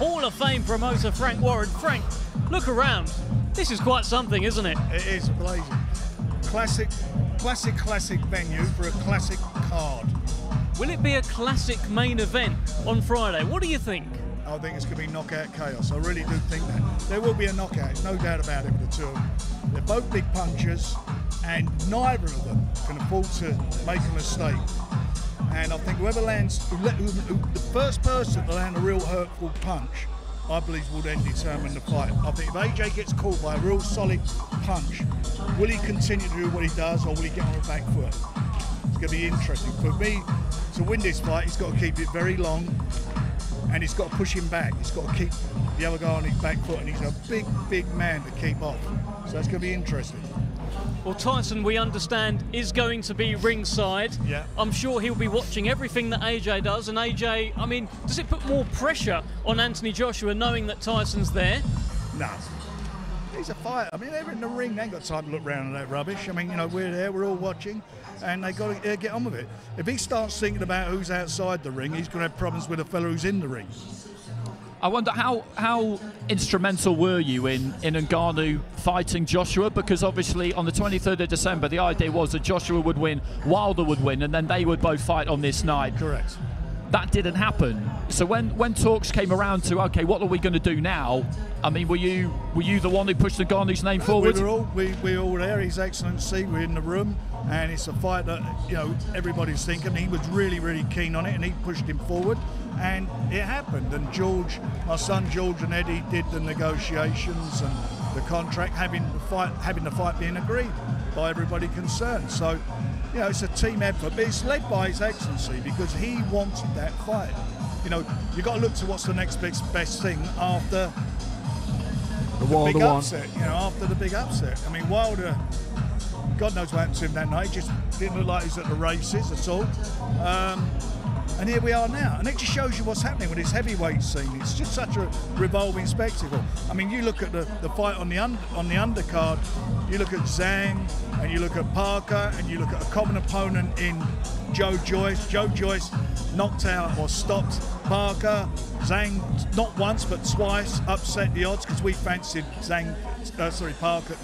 Hall of Fame promoter Frank Warren. Frank, look around. This is quite something, isn't it? It is blazing. Classic venue for a classic card. Will it be a classic main event on Friday? What do you think? I think it's going to be knockout chaos. I really do think that. There will be a knockout, no doubt about it, with the two of them. They're both big punchers, and neither of them can afford to make a mistake. And I think whoever lands, the first person to land a real hurtful punch, I believe will then determine the fight. I think if AJ gets caught by a real solid punch, will he continue to do what he does, or will he get on the back foot? It's going to be interesting. For me, to win this fight, he's got to keep it very long, and he's got to push him back. He's got to keep the other guy on his back foot, and he's a big man to keep off. So that's going to be interesting. Well, Tyson, we understand, is going to be ringside. Yeah. I'm sure he'll be watching everything that AJ does. And AJ, I mean, does it put more pressure on Anthony Joshua knowing that Tyson's there? No. He's a fighter. I mean, they're in the ring. They ain't got time to look around at that rubbish. I mean, you know, we're there, we're all watching, and they got to get on with it. If he starts thinking about who's outside the ring, he's going to have problems with the fella who's in the ring. I wonder how instrumental were you in Ngannou fighting Joshua? Because obviously on the 23rd of December, the idea was that Joshua would win, Wilder would win, and then they would both fight on this night. Correct. That didn't happen. So when talks came around to, okay, what are we going to do now? I mean, were you the one who pushed Ngannou's name forward? We were all there. His Excellency, we're in the room, and it's a fight that, you know, everybody's thinking. He was really keen on it, and he pushed him forward, and it happened. And George, my son George, and Eddie did the negotiations and the contract, having the fight being agreed by everybody concerned. So, you know, it's a team effort, but it's led by His Excellency because he wanted that fight. You know, you've got to look to what's the next best thing after the big upset. You know, after the big upset. I mean, Wilder, God knows what happened to him that night. He just didn't look like he was at the races at all. And here we are now. And it just shows you what's happening with this heavyweight scene. It's just such a revolving spectacle. I mean, you look at the fight on the undercard, you look at Zhang, and you look at Parker, and you look at a common opponent in Joe Joyce. Joe Joyce knocked out or stopped Parker. Zhang, not once but twice, upset the odds because we fancied Parker,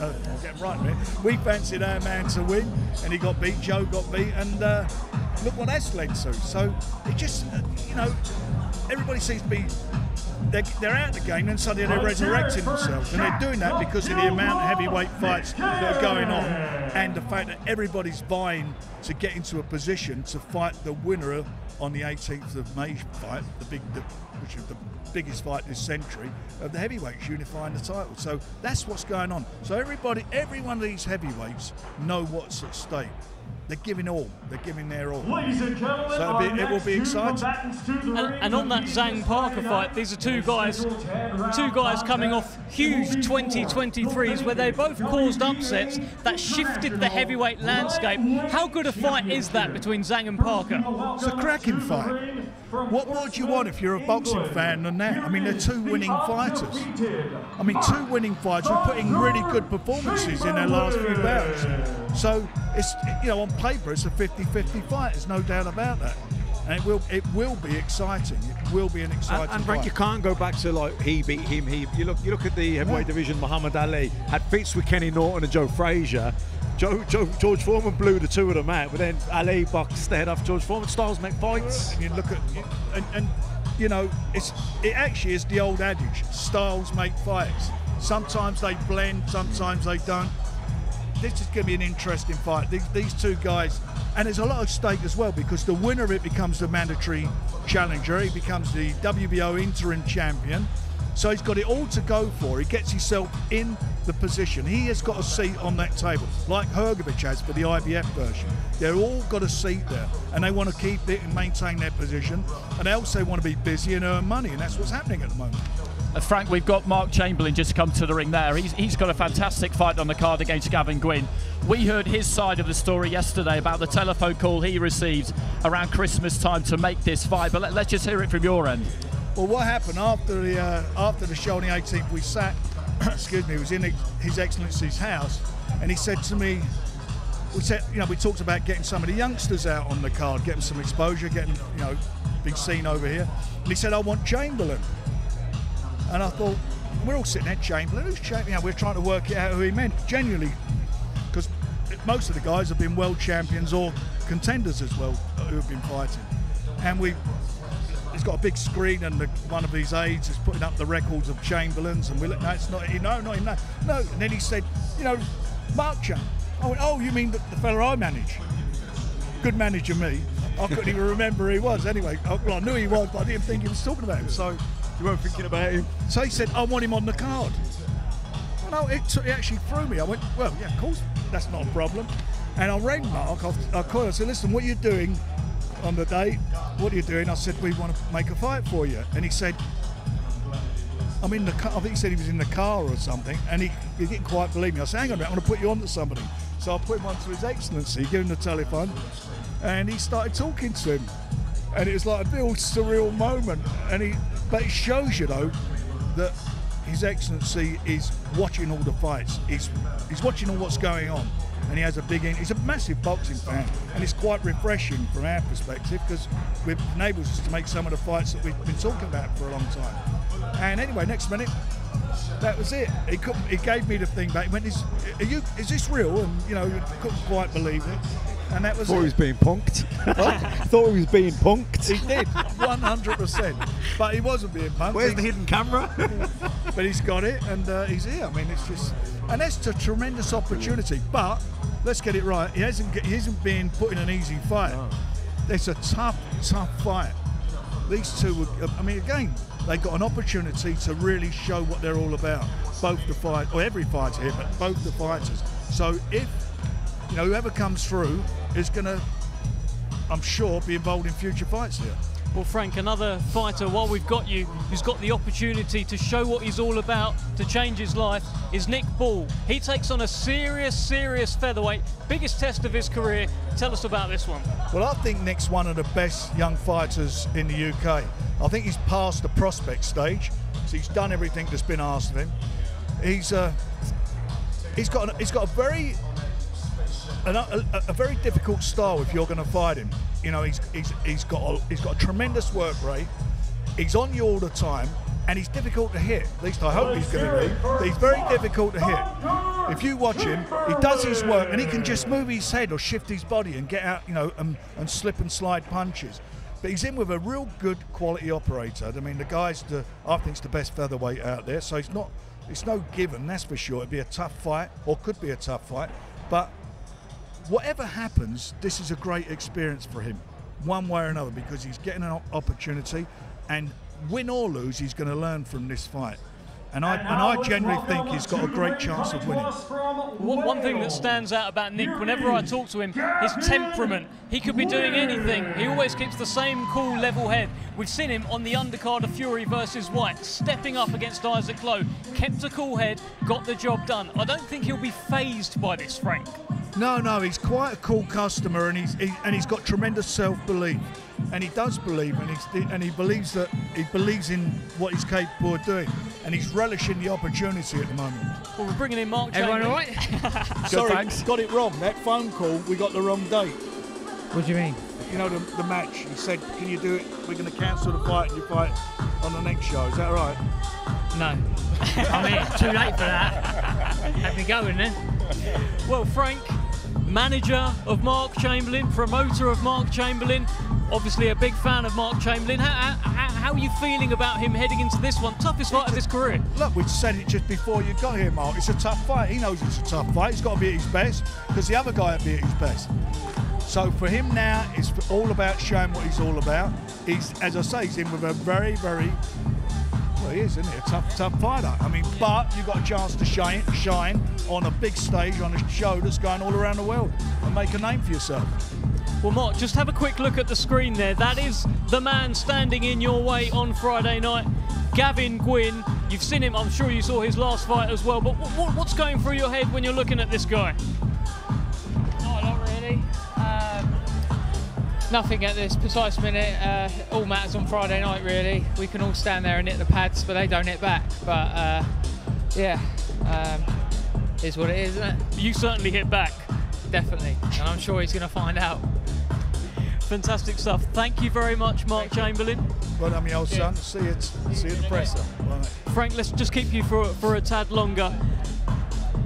get right there. We fancied our man to win, and he got beat. Joe got beat, and look what that's led to. So it just, you know, everybody seems to be, they're out of the game, and suddenly they're resurrecting themselves, and they're doing that because of the amount of heavyweight fights that are going on, and the fact that everybody's vying to get into a position to fight the winner on the 18th of May fight, which is the biggest fight this century, of the heavyweights unifying the title. So that's what's going on. So every one of these heavyweights know what's at stake. They're giving all. They're giving their all. Ladies and gentlemen, so it will be exciting. And on that Zhang Parker fight, these are two guys coming off huge 2023s where they both caused upsets that shifted the heavyweight landscape. How good a fight is that between Zhang and Parker? It's a cracking fight. What more do you want if you're a boxing fan than that? I mean, they're two winning fighters. I mean, two winning fighters who are putting really good performances in their last few bouts. So it's, you know, on paper it's a 50-50 fight. There's no doubt about that. And it will be exciting. It will be an exciting and Frank, fight. you can't go back to like he beat him. You look at the heavyweight division. Muhammad Ali had feats with Kenny Norton and Joe Frazier. George Foreman blew the two of them out, but then Ali boxed the head off George Foreman. Styles make fights. And you look at, and you know, it actually is the old adage: styles make fights. Sometimes they blend, sometimes they don't. This is going to be an interesting fight. These two guys, and there's a lot of stake as well because the winner of it becomes the mandatory challenger. He becomes the WBO interim champion. So he's got it all to go for. He gets himself in the position. He has got a seat on that table, like Hrgovic has for the IBF version. They're all got a seat there, and they want to keep it and maintain their position. And they also want to be busy and earn money, and that's what's happening at the moment. Frank, we've got Mark Chamberlain just come to the ring there. He's got a fantastic fight on the card against Gavin Gwynn. We heard his side of the story yesterday about the telephone call he received around Christmas time to make this fight, but let's just hear it from your end. Well, what happened after the show on the 18th, we sat, excuse me, it was in His Excellency's house, and he said to me, we talked about getting some of the youngsters out on the card, getting some exposure, getting, you know, being seen over here. And he said, I want Chamberlain. And I thought, we're all sitting there, Chamberlain, who's Chamberlain? You know, we're trying to work it out who he meant, genuinely, because most of the guys have been world champions or contenders as well who have been fighting. And he's got a big screen, and one of his aides is putting up the records of Chamberlain's, and we look, no, it's not him, no, not him, no. And then he said, you know, Mark Chamberlain. I went, oh, you mean the fella I manage? Good manager me. I couldn't even remember who he was. Anyway, well, I knew he was, but I didn't think he was talking about him. So You weren't thinking about him? So he said, I want him on the card. Well, no, it actually threw me. I went, well, yeah, of course, that's not a problem. And I rang Mark, I called, I said, listen, what are you doing on the day? What are you doing? I said, we want to make a fight for you. And he said, I'm in the car. I think he said he was in the car or something, and he didn't quite believe me. I said, hang on a minute, I'm going to put you on to somebody. So I put him on to His Excellency, give him the telephone, and he started talking to him. And it was like a real surreal moment. But it shows you, though, that His Excellency is watching all the fights. He's watching all what's going on. And he has he's a massive boxing fan, and it's quite refreshing from our perspective, because it enables us to make some of the fights that we've been talking about for a long time. And anyway, next minute, that was it. He gave me the thing back. He went, is this real? And you know, couldn't quite believe it. And that was Thought he was being punked. Thought he was being punked. He did, 100%. But he wasn't being punked. Where's the hidden camera? But he's got it, and he's here. I mean, it's just, and that's a tremendous opportunity. But let's get it right. He isn't being put in an easy fight. No. It's a tough fight. These two, I mean, again, they got an opportunity to really show what they're all about. Both the fight, or every fighter here, but both the fighters. So if whoever comes through is going to, I'm sure, be involved in future fights here. Well, Frank, another fighter, while we've got you, who's got the opportunity to show what he's all about, to change his life, is Nick Ball. He takes on a serious featherweight, biggest test of his career. Tell us about this one. Well, I think Nick's one of the best young fighters in the UK. I think he's past the prospect stage, so he's done everything that's been asked of him. He's got a very difficult style if you're going to fight him. You know, he's got a tremendous work rate. He's on you all the time, and he's difficult to hit. At least I hope he's going to be. But he's very difficult to hit. If you watch him, he does his work, and he can just move his head or shift his body and get out, and slip and slide punches. But he's in with a real good quality operator. I mean, I think it's the best featherweight out there. So it's no given, that's for sure. It'd be a tough fight, or could be a tough fight. But whatever happens, this is a great experience for him, one way or another, because he's getting an opportunity, and win or lose, he's going to learn from this fight. And I genuinely think he's got a great chance of winning. One thing that stands out about Nick, whenever I talk to him, his temperament. He could be doing anything. He always keeps the same cool, level head. We've seen him on the undercard of Fury versus White, stepping up against Isaac Lowe, kept a cool head, got the job done. I don't think he'll be fazed by this, Frank. No, he's quite a cool customer, and he's got tremendous self-belief, and he does believe, and he believes in what he's capable of doing, and he's relishing the opportunity at the moment. Well, we're bringing in Mark Chamberlain. Everyone all right? Sorry, thanks. Got it wrong. That phone call, we got the wrong date. What do you mean? You know, the match. He said, can you do it? We're going to cancel the fight, and you fight on the next show. Is that right? No. I mean, it's too late for that. Have me going then. Well, Frank, manager of Mark Chamberlain, promoter of Mark Chamberlain, obviously a big fan of Mark Chamberlain. How are you feeling about him heading into this one? Toughest fight of his career. Look, we said it just before you got here, Mark. It's a tough fight. He knows it's a tough fight. He's got to be at his best, because the other guy will be at his best. So for him now, it's all about showing what he's all about. As I say, he's in with a very, very, well, he is, isn't he? A tough fighter. I mean, but you've got a chance to shine on a big stage, on a show that's going all around the world, and make a name for yourself. Well, Mark, just have a quick look at the screen there. That is the man standing in your way on Friday night, Gavin Gwynn. You've seen him, I'm sure you saw his last fight as well, but what's going through your head when you're looking at this guy? Not a lot, really. Nothing at this precise minute. All matters on Friday night, really. We can all stand there and hit the pads, but they don't hit back. But is what it is, isn't it? You certainly hit back. Definitely, and I'm sure he's going to find out. Fantastic stuff. Thank you very much, Mark Chamberlain. Well done, my old son. See you at the presser. Bye, mate. Frank, let's just keep you for a tad longer.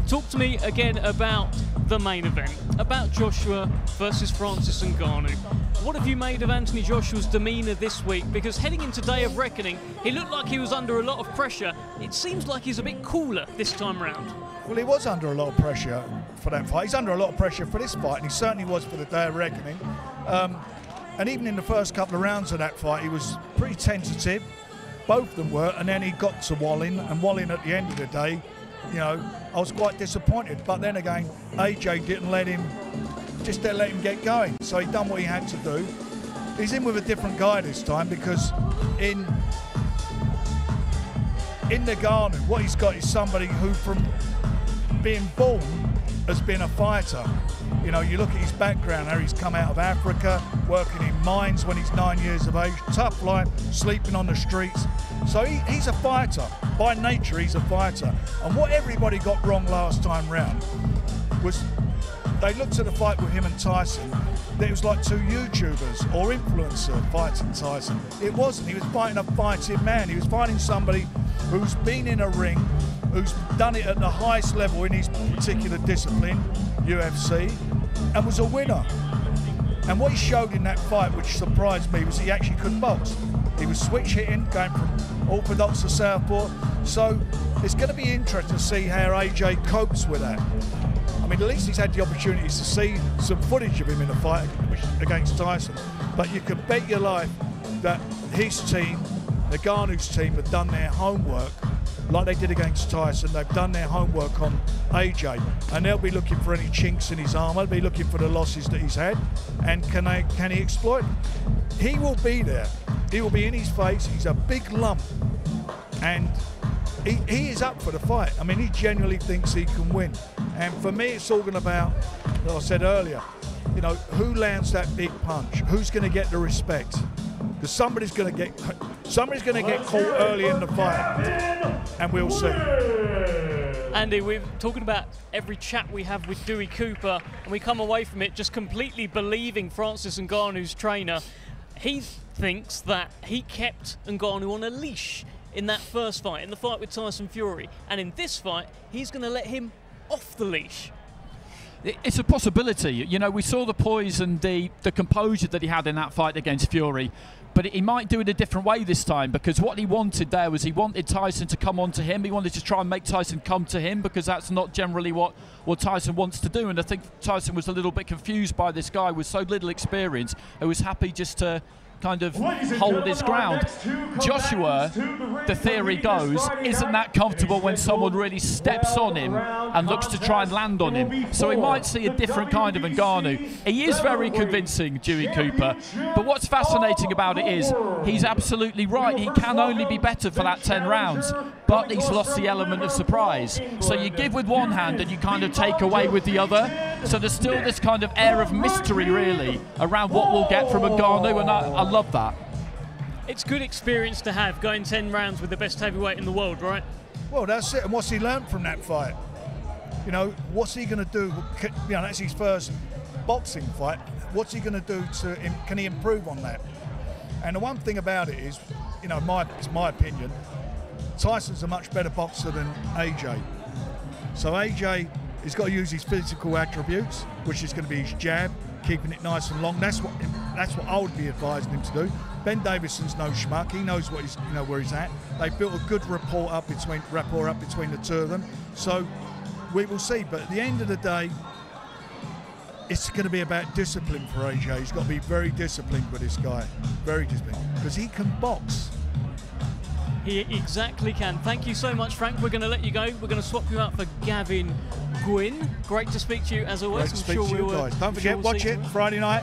Talk to me again about the main event, about Joshua versus Francis Ngannou. What have you made of Anthony Joshua's demeanour this week? Because heading into Day of Reckoning, he looked like he was under a lot of pressure. It seems like he's a bit cooler this time round. Well, he was under a lot of pressure for that fight. He's under a lot of pressure for this fight, and he certainly was for the Day of Reckoning. And even in the first couple of rounds of that fight, he was pretty tentative. Both of them were, and then he got to Wallin, and Wallin at the end of the day, you know, I was quite disappointed. But then again, AJ didn't let him get going. So he done what he had to do. He's in with a different guy this time, because in Ngannou, what he's got is somebody who, from being born, has been a fighter. You know, you look at his background, how he's come out of Africa, working in mines when he's 9 years of age, tough life, sleeping on the streets. So he's a fighter. By nature, he's a fighter. And what everybody got wrong last time round was they looked at the fight with him and Tyson, that it was like two YouTubers or influencer fighting Tyson. It wasn't. He was fighting a fighting man. He was fighting somebody who's been in a ring, who's done it at the highest level in his particular discipline, UFC, and was a winner. And what he showed in that fight, which surprised me, was he actually couldn't box. He was switch hitting, going from orthodox to southpaw. So it's going to be interesting to see how AJ copes with that. I mean, at least he's had the opportunities to see some footage of him in a fight against Tyson. But you can bet your life that his team, Ngannou's team, have done their homework like they did against Tyson. They've done their homework on AJ, and they'll be looking for any chinks in his armour. They'll be looking for the losses that he's had, and can he exploit them? He will be there. He will be in his face. He's a big lump, and he is up for the fight. I mean, he genuinely thinks he can win. And for me, it's all about, like I said earlier, you know, who lands that big punch? Who's going to get the respect? Because somebody's going to get caught early in the fight, and we'll see. Andy, we're talking about every chat we have with Dewey Cooper, and we come away from it just completely believing Francis Ngannou's trainer. He thinks that he kept Ngannou on a leash in that first fight, in the fight with Tyson Fury, and in this fight, he's going to let him off the leash. It's a possibility. You know, we saw the poise and the composure that he had in that fight against Fury, but he might do it a different way this time, because what he wanted there was he wanted Tyson to come on to him. He wanted to try and make Tyson come to him, because that's not generally what Tyson wants to do. And I think Tyson was a little bit confused by this guy with so little experience, who was happy just to kind of hold his ground. Joshua, the theory goes, isn't that comfortable when someone really steps on him and looks to try and land on him. So we might see a different kind of Ngannou. He is very convincing, Dewey Cooper, but what's fascinating about it is he's absolutely right. He can only be better for that 10 rounds, but he's lost the element of surprise. So you give with one hand and you kind of take away with the other. So there's still this kind of air of mystery, really, around what we'll get from Ngannou, and I love that. It's good experience to have, going 10 rounds with the best heavyweight in the world, right? Well, that's it. And what's he learned from that fight? You know, what's he going to do? You know, that's his first boxing fight. What's he going to do to him? Can he improve on that? And the one thing about it is, you know, it's my opinion, Tyson's a much better boxer than AJ. So AJ has got to use his physical attributes, which is going to be his jab, keeping it nice and long. That's what I would be advising him to do. Ben Davison's no schmuck. He knows what where he's at. They've built a good rapport up between the two of them. So we will see. But at the end of the day, it's going to be about discipline for AJ. He's got to be very disciplined with this guy. Very disciplined. Because he can box. He exactly can. Thank you so much, Frank. We're going to let you go. We're going to swap you out for Gavin Gwynn. Great to speak to you as always. Great to speak to you guys. Don't forget, watch it Friday night.